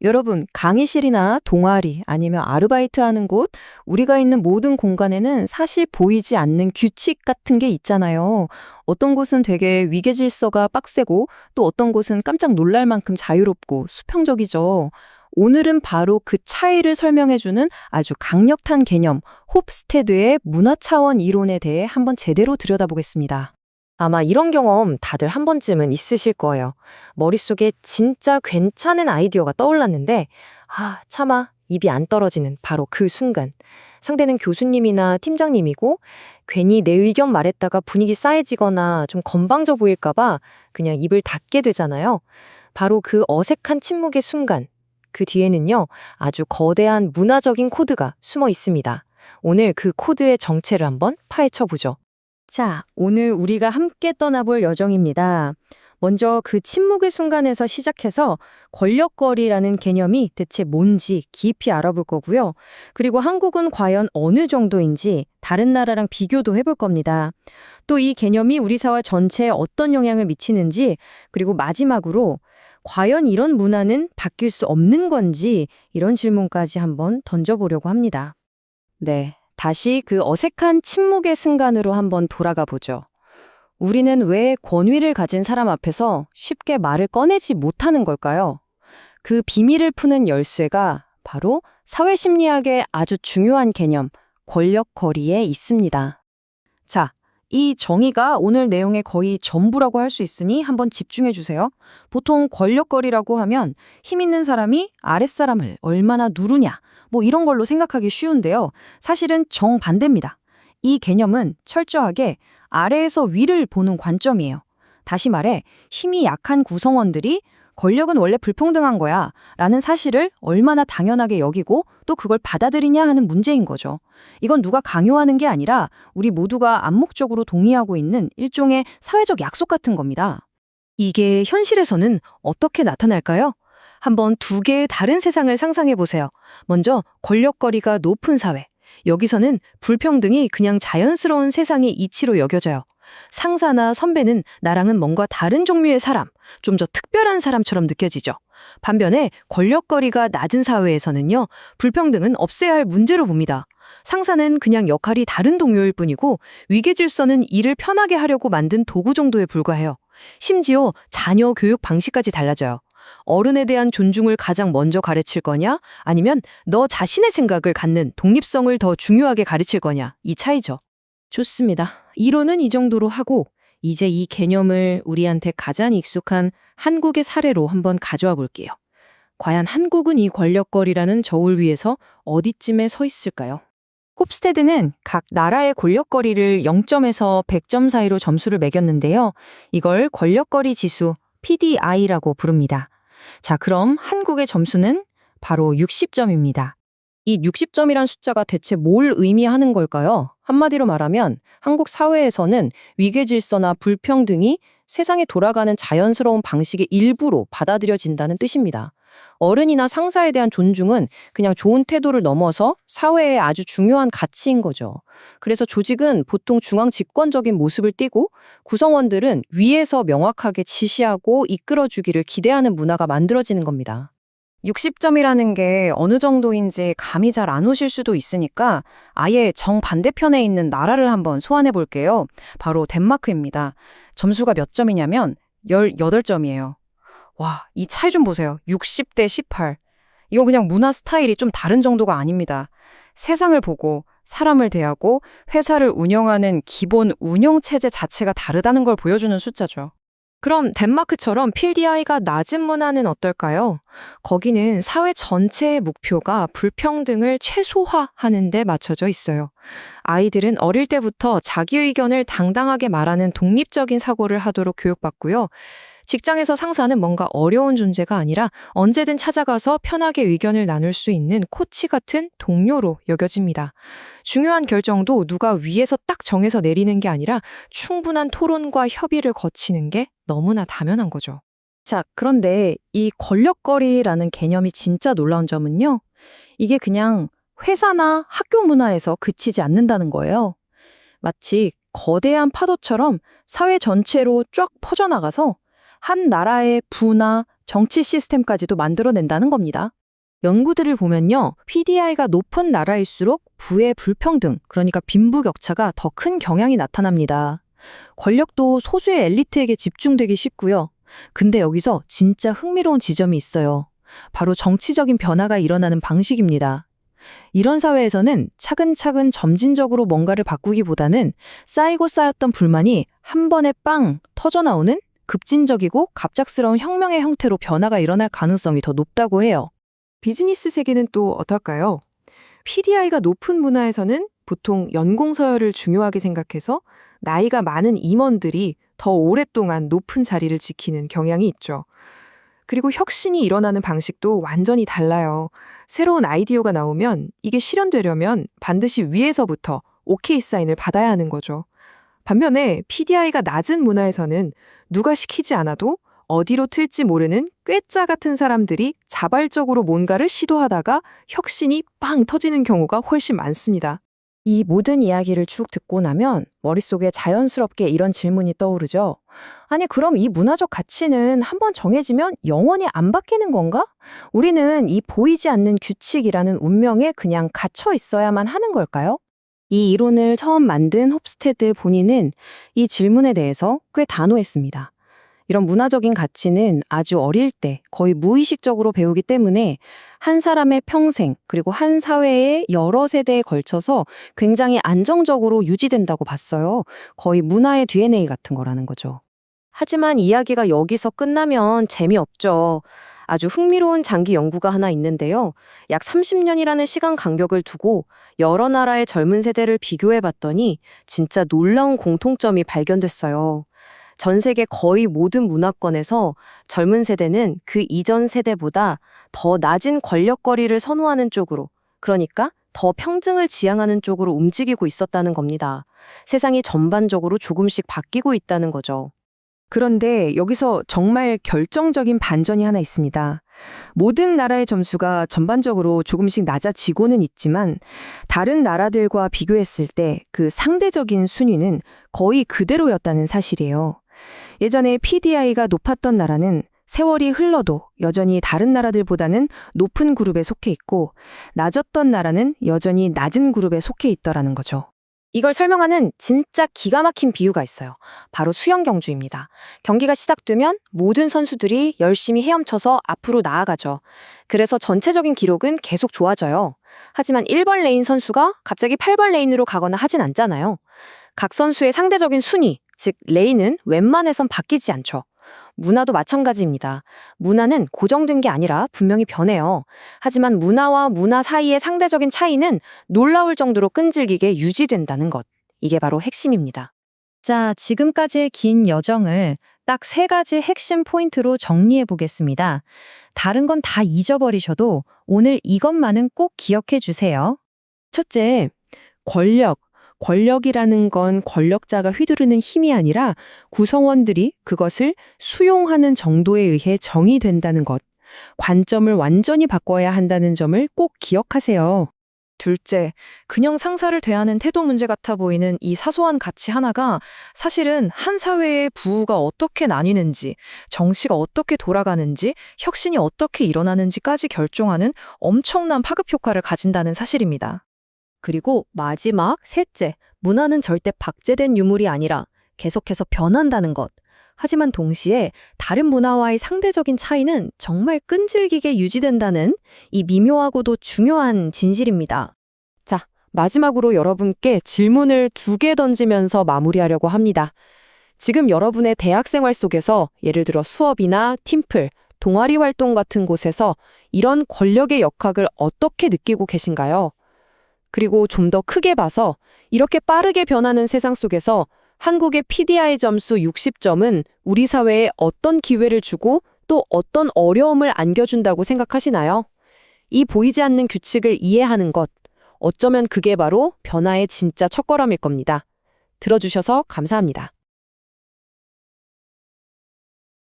여러분, 강의실이나 동아리 아니면 아르바이트 하는 곳, 우리가 있는 모든 공간에는 사실 보이지 않는 규칙 같은 게 있잖아요. 어떤 곳은 되게 위계 질서가 빡세고 또 어떤 곳은 깜짝 놀랄 만큼 자유롭고 수평적이죠. 오늘은 바로 그 차이를 설명해주는 아주 강력한 개념, 홉스테드의 문화 차원 이론에 대해 한번 제대로 들여다보겠습니다. 아마 이런 경험 다들 한 번쯤은 있으실 거예요. 머릿속에 진짜 괜찮은 아이디어가 떠올랐는데, 차마 입이 안 떨어지는 바로 그 순간. 상대는 교수님이나 팀장님이고, 괜히 내 의견 말했다가 분위기 싸해지거나 좀 건방져 보일까봐 그냥 입을 닫게 되잖아요. 바로 그 어색한 침묵의 순간. 그 뒤에는요, 아주 거대한 문화적인 코드가 숨어 있습니다. 오늘 그 코드의 정체를 한번 파헤쳐 보죠. 자, 오늘 우리가 함께 떠나볼 여정입니다. 먼저 그 침묵의 순간에서 시작해서 권력거리라는 개념이 대체 뭔지 깊이 알아볼 거고요. 그리고 한국은 과연 어느 정도인지 다른 나라랑 비교도 해볼 겁니다. 또 이 개념이 우리 사회 전체에 어떤 영향을 미치는지, 그리고 마지막으로 과연 이런 문화는 바뀔 수 없는 건지 이런 질문까지 한번 던져보려고 합니다. 네. 다시 그 어색한 침묵의 순간으로 한번 돌아가 보죠. 우리는 왜 권위를 가진 사람 앞에서 쉽게 말을 꺼내지 못하는 걸까요? 그 비밀을 푸는 열쇠가 바로 사회심리학의 아주 중요한 개념, 권력거리에 있습니다. 자, 이 정의가 오늘 내용의 거의 전부라고 할 수 있으니 한번 집중해 주세요. 보통 권력거리라고 하면 힘 있는 사람이 아랫사람을 얼마나 누르냐, 뭐 이런 걸로 생각하기 쉬운데요. 사실은 정반대입니다. 이 개념은 철저하게 아래에서 위를 보는 관점이에요. 다시 말해, 힘이 약한 구성원들이 권력은 원래 불평등한 거야 라는 사실을 얼마나 당연하게 여기고 또 그걸 받아들이냐 하는 문제인 거죠. 이건 누가 강요하는 게 아니라 우리 모두가 암묵적으로 동의하고 있는 일종의 사회적 약속 같은 겁니다. 이게 현실에서는 어떻게 나타날까요? 한번 두 개의 다른 세상을 상상해 보세요. 먼저 권력거리가 높은 사회. 여기서는 불평등이 그냥 자연스러운 세상의 이치로 여겨져요. 상사나 선배는 나랑은 뭔가 다른 종류의 사람, 좀 더 특별한 사람처럼 느껴지죠. 반면에 권력거리가 낮은 사회에서는요, 불평등은 없애야 할 문제로 봅니다. 상사는 그냥 역할이 다른 동료일 뿐이고 위계질서는 일을 편하게 하려고 만든 도구 정도에 불과해요. 심지어 자녀 교육 방식까지 달라져요. 어른에 대한 존중을 가장 먼저 가르칠 거냐? 아니면 너 자신의 생각을 갖는 독립성을 더 중요하게 가르칠 거냐? 이 차이죠. 좋습니다. 이론은 이 정도로 하고 이제 이 개념을 우리한테 가장 익숙한 한국의 사례로 한번 가져와 볼게요. 과연 한국은 이 권력거리라는 저울 위에서 어디쯤에 서 있을까요? 홉스테드는 각 나라의 권력거리를 0점에서 100점 사이로 점수를 매겼는데요. 이걸 권력거리 지수 PDI라고 부릅니다. 자, 그럼 한국의 점수는 바로 60점입니다. 이 60점이란 숫자가 대체 뭘 의미하는 걸까요? 한마디로 말하면 한국 사회에서는 위계질서나 불평등이 세상에 돌아가는 자연스러운 방식의 일부로 받아들여진다는 뜻입니다. 어른이나 상사에 대한 존중은 그냥 좋은 태도를 넘어서 사회의 아주 중요한 가치인 거죠. 그래서 조직은 보통 중앙 집권적인 모습을 띠고 구성원들은 위에서 명확하게 지시하고 이끌어주기를 기대하는 문화가 만들어지는 겁니다. 60점이라는 게 어느 정도인지 감이 잘 안 오실 수도 있으니까 아예 정반대편에 있는 나라를 한번 소환해 볼게요. 바로 덴마크입니다. 점수가 몇 점이냐면 18점이에요. 와, 이 차이 좀 보세요. 60대 18. 이거 그냥 문화 스타일이 좀 다른 정도가 아닙니다. 세상을 보고 사람을 대하고 회사를 운영하는 기본 운영 체제 자체가 다르다는 걸 보여주는 숫자죠. 그럼 덴마크처럼 PDI가 낮은 문화는 어떨까요? 거기는 사회 전체의 목표가 불평등을 최소화하는 데 맞춰져 있어요. 아이들은 어릴 때부터 자기 의견을 당당하게 말하는 독립적인 사고를 하도록 교육받고요. 직장에서 상사는 뭔가 어려운 존재가 아니라 언제든 찾아가서 편하게 의견을 나눌 수 있는 코치 같은 동료로 여겨집니다. 중요한 결정도 누가 위에서 딱 정해서 내리는 게 아니라 충분한 토론과 협의를 거치는 게 너무나 당연한 거죠. 자, 그런데 이 권력거리라는 개념이 진짜 놀라운 점은요. 이게 그냥 회사나 학교 문화에서 그치지 않는다는 거예요. 마치 거대한 파도처럼 사회 전체로 쫙 퍼져나가서 한 나라의 부나 정치 시스템까지도 만들어낸다는 겁니다. 연구들을 보면요, PDI가 높은 나라일수록 부의 불평등, 그러니까 빈부격차가 더 큰 경향이 나타납니다. 권력도 소수의 엘리트에게 집중되기 쉽고요. 근데 여기서 진짜 흥미로운 지점이 있어요. 바로 정치적인 변화가 일어나는 방식입니다. 이런 사회에서는 차근차근 점진적으로 뭔가를 바꾸기보다는 쌓이고 쌓였던 불만이 한 번에 빵 터져나오는 급진적이고 갑작스러운 혁명의 형태로 변화가 일어날 가능성이 더 높다고 해요. 비즈니스 세계는 또 어떨까요? PDI가 높은 문화에서는 보통 연공서열을 중요하게 생각해서 나이가 많은 임원들이 더 오랫동안 높은 자리를 지키는 경향이 있죠. 그리고 혁신이 일어나는 방식도 완전히 달라요. 새로운 아이디어가 나오면 이게 실현되려면 반드시 위에서부터 오케이 사인을 받아야 하는 거죠. 반면에 PDI가 낮은 문화에서는 누가 시키지 않아도 어디로 튈지 모르는 꾀짜 같은 사람들이 자발적으로 뭔가를 시도하다가 혁신이 빵 터지는 경우가 훨씬 많습니다. 이 모든 이야기를 쭉 듣고 나면 머릿속에 자연스럽게 이런 질문이 떠오르죠. 아니, 그럼 이 문화적 가치는 한번 정해지면 영원히 안 바뀌는 건가? 우리는 이 보이지 않는 규칙이라는 운명에 그냥 갇혀 있어야만 하는 걸까요? 이 이론을 처음 만든 홉스테드 본인은 이 질문에 대해서 꽤 단호했습니다. 이런 문화적인 가치는 아주 어릴 때 거의 무의식적으로 배우기 때문에 한 사람의 평생 그리고 한 사회의 여러 세대에 걸쳐서 굉장히 안정적으로 유지된다고 봤어요. 거의 문화의 DNA 같은 거라는 거죠. 하지만 이야기가 여기서 끝나면 재미없죠. 아주 흥미로운 장기 연구가 하나 있는데요. 약 30년이라는 시간 간격을 두고 여러 나라의 젊은 세대를 비교해 봤더니 진짜 놀라운 공통점이 발견됐어요. 전 세계 거의 모든 문화권에서 젊은 세대는 그 이전 세대보다 더 낮은 권력거리를 선호하는 쪽으로, 그러니까 더 평등을 지향하는 쪽으로 움직이고 있었다는 겁니다. 세상이 전반적으로 조금씩 바뀌고 있다는 거죠. 그런데 여기서 정말 결정적인 반전이 하나 있습니다. 모든 나라의 점수가 전반적으로 조금씩 낮아지고는 있지만 다른 나라들과 비교했을 때 그 상대적인 순위는 거의 그대로였다는 사실이에요. 예전에 PDI가 높았던 나라는 세월이 흘러도 여전히 다른 나라들보다는 높은 그룹에 속해 있고 낮았던 나라는 여전히 낮은 그룹에 속해 있더라는 거죠. 이걸 설명하는 진짜 기가 막힌 비유가 있어요. 바로 수영 경주입니다. 경기가 시작되면 모든 선수들이 열심히 헤엄쳐서 앞으로 나아가죠. 그래서 전체적인 기록은 계속 좋아져요. 하지만 1번 레인 선수가 갑자기 8번 레인으로 가거나 하진 않잖아요. 각 선수의 상대적인 순위, 즉 레인은 웬만해선 바뀌지 않죠. 문화도 마찬가지입니다. 문화는 고정된 게 아니라 분명히 변해요. 하지만 문화와 문화 사이의 상대적인 차이는 놀라울 정도로 끈질기게 유지된다는 것. 이게 바로 핵심입니다. 자, 지금까지의 긴 여정을 딱 3가지 핵심 포인트로 정리해 보겠습니다. 다른 건 다 잊어버리셔도 오늘 이것만은 꼭 기억해 주세요. 첫째, 권력. 권력이라는 건 권력자가 휘두르는 힘이 아니라 구성원들이 그것을 수용하는 정도에 의해 정의된다는 것. 관점을 완전히 바꿔야 한다는 점을 꼭 기억하세요. 둘째, 근형 상사를 대하는 태도 문제 같아 보이는 이 사소한 가치 하나가 사실은 한 사회의 부가 어떻게 나뉘는지, 정치가 어떻게 돌아가는지, 혁신이 어떻게 일어나는지까지 결정하는 엄청난 파급 효과를 가진다는 사실입니다. 그리고 마지막 셋째, 문화는 절대 박제된 유물이 아니라 계속해서 변한다는 것. 하지만 동시에 다른 문화와의 상대적인 차이는 정말 끈질기게 유지된다는 이 미묘하고도 중요한 진실입니다. 자, 마지막으로 여러분께 질문을 2개 던지면서 마무리하려고 합니다. 지금 여러분의 대학 생활 속에서 예를 들어 수업이나 팀플, 동아리 활동 같은 곳에서 이런 권력의 역학을 어떻게 느끼고 계신가요? 그리고 좀 더 크게 봐서 이렇게 빠르게 변하는 세상 속에서 한국의 PDI 점수 60점은 우리 사회에 어떤 기회를 주고 또 어떤 어려움을 안겨준다고 생각하시나요? 이 보이지 않는 규칙을 이해하는 것, 어쩌면 그게 바로 변화의 진짜 첫걸음일 겁니다. 들어주셔서 감사합니다.